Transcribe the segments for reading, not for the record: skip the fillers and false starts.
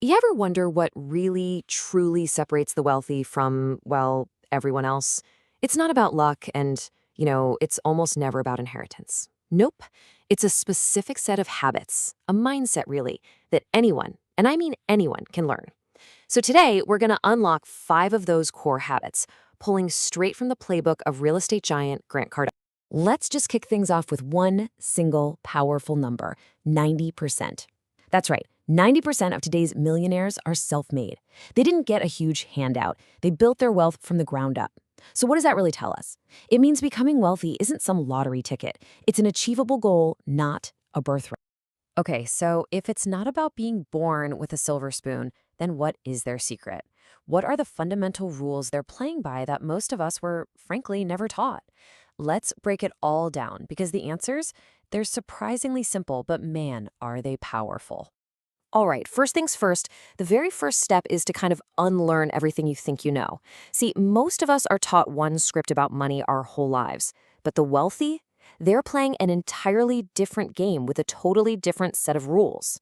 You ever wonder what really, truly separates the wealthy from, well, everyone else? It's not about luck and, it's almost never about inheritance. Nope. It's a specific set of habits, a mindset really, that anyone, and I mean anyone, can learn. So today, we're going to unlock 5 of those core habits, pulling straight from the playbook of real estate giant Grant Cardone. Let's just kick things off with one single powerful number: 90%. That's right. 90% of today's millionaires are self-made. They didn't get a huge handout. They built their wealth from the ground up. So what does that really tell us? It means becoming wealthy isn't some lottery ticket. It's an achievable goal, not a birthright. Okay, so if it's not about being born with a silver spoon, then what is their secret? What are the fundamental rules they're playing by that most of us were, frankly, never taught? Let's break it all down because the answers, they're surprisingly simple, but man, are they powerful. All right, first things first, the very first step is to kind of unlearn everything you think you know. See, most of us are taught one script about money our whole lives, but the wealthy, they're playing an entirely different game with a totally different set of rules.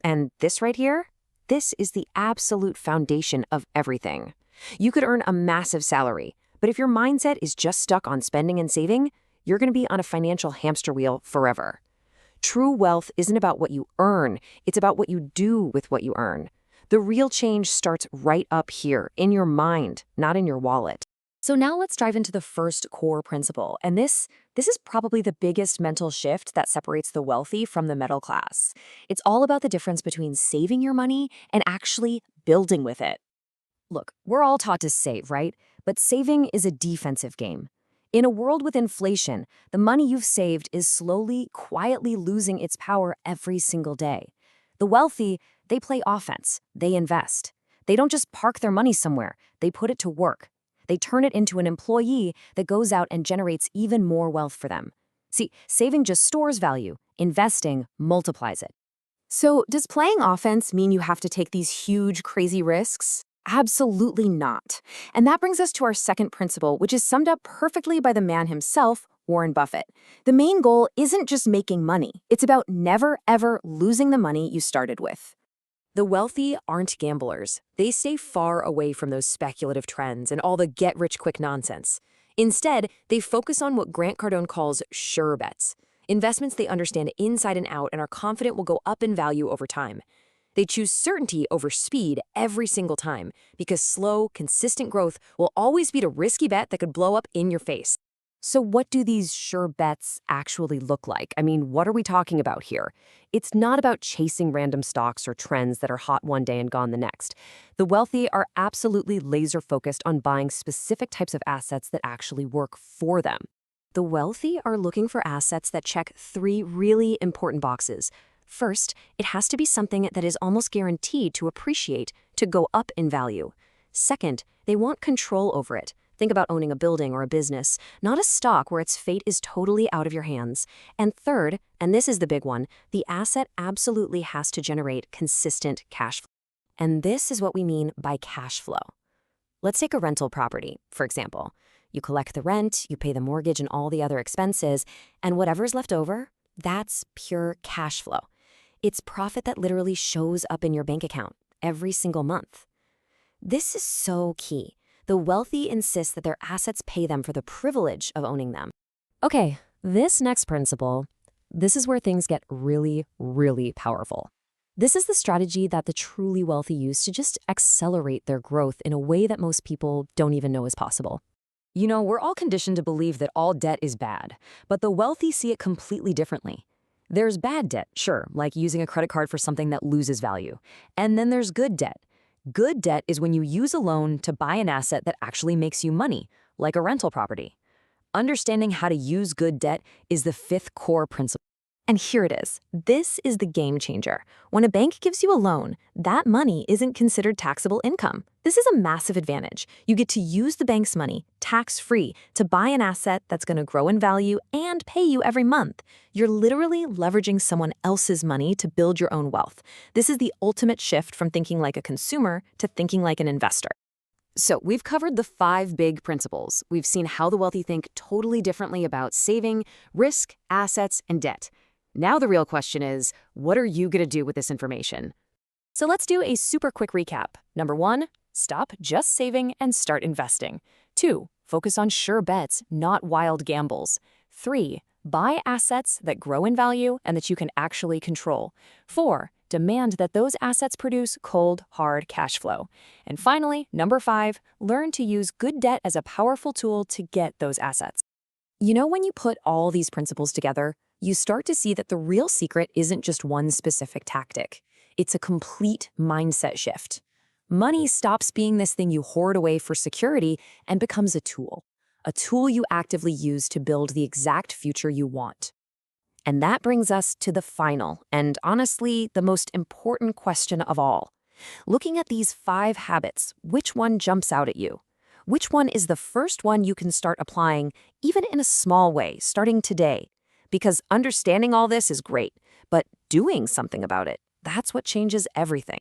And this right here, this is the absolute foundation of everything. You could earn a massive salary, but if your mindset is just stuck on spending and saving, you're going to be on a financial hamster wheel forever. True wealth isn't about what you earn, it's about what you do with what you earn. The real change starts right up here, in your mind, not in your wallet. So now let's dive into the first core principle, and this is probably the biggest mental shift that separates the wealthy from the middle class. It's all about the difference between saving your money and actually building with it. Look, we're all taught to save, right? But saving is a defensive game. In a world with inflation, the money you've saved is slowly, quietly losing its power every single day. The wealthy, they play offense. They invest. They don't just park their money somewhere. They put it to work. They turn it into an employee that goes out and generates even more wealth for them. See, saving just stores value. Investing multiplies it. So, does playing offense mean you have to take these huge, crazy risks? Absolutely not. And that brings us to our second principle, which is summed up perfectly by the man himself, Warren Buffett. The main goal isn't just making money, it's about never, ever losing the money you started with. The wealthy aren't gamblers. They stay far away from those speculative trends and all the get-rich-quick nonsense. Instead, they focus on what Grant Cardone calls sure bets, investments they understand inside and out and are confident will go up in value over time. They choose certainty over speed every single time because slow, consistent growth will always beat a risky bet that could blow up in your face. So what do these sure bets actually look like? I mean, what are we talking about here? It's not about chasing random stocks or trends that are hot one day and gone the next. The wealthy are absolutely laser focused on buying specific types of assets that actually work for them. The wealthy are looking for assets that check 3 really important boxes. First, it has to be something that is almost guaranteed to appreciate, to go up in value. Second, they want control over it. Think about owning a building or a business, not a stock where its fate is totally out of your hands. And third, and this is the big one, the asset absolutely has to generate consistent cash flow. And this is what we mean by cash flow. Let's take a rental property, for example. You collect the rent, you pay the mortgage and all the other expenses, and whatever's left over, that's pure cash flow. It's profit that literally shows up in your bank account every single month. This is so key. The wealthy insist that their assets pay them for the privilege of owning them. Okay, this next principle, this is where things get really, really powerful. This is the strategy that the truly wealthy use to just accelerate their growth in a way that most people don't even know is possible. We're all conditioned to believe that all debt is bad, but the wealthy see it completely differently. There's bad debt, sure, like using a credit card for something that loses value. And then there's good debt. Good debt is when you use a loan to buy an asset that actually makes you money, like a rental property. Understanding how to use good debt is the 5th core principle. And here it is. This is the game changer. When a bank gives you a loan, that money isn't considered taxable income. This is a massive advantage. You get to use the bank's money, tax-free, to buy an asset that's going to grow in value and pay you every month. You're literally leveraging someone else's money to build your own wealth. This is the ultimate shift from thinking like a consumer to thinking like an investor. So we've covered the 5 big principles. We've seen how the wealthy think totally differently about saving, risk, assets, and debt. Now the real question is, what are you going to do with this information? So let's do a super quick recap. Number 1, stop just saving and start investing. 2, focus on sure bets, not wild gambles. 3, buy assets that grow in value and that you can actually control. 4, demand that those assets produce cold, hard cash flow. And finally, number 5, learn to use good debt as a powerful tool to get those assets. You know, when you put all these principles together, you start to see that the real secret isn't just one specific tactic. It's a complete mindset shift. Money stops being this thing you hoard away for security and becomes a tool you actively use to build the exact future you want. And that brings us to the final, and honestly, the most important question of all. Looking at these 5 habits, which one jumps out at you? Which one is the first one you can start applying, even in a small way, starting today? Because understanding all this is great, but doing something about it, that's what changes everything.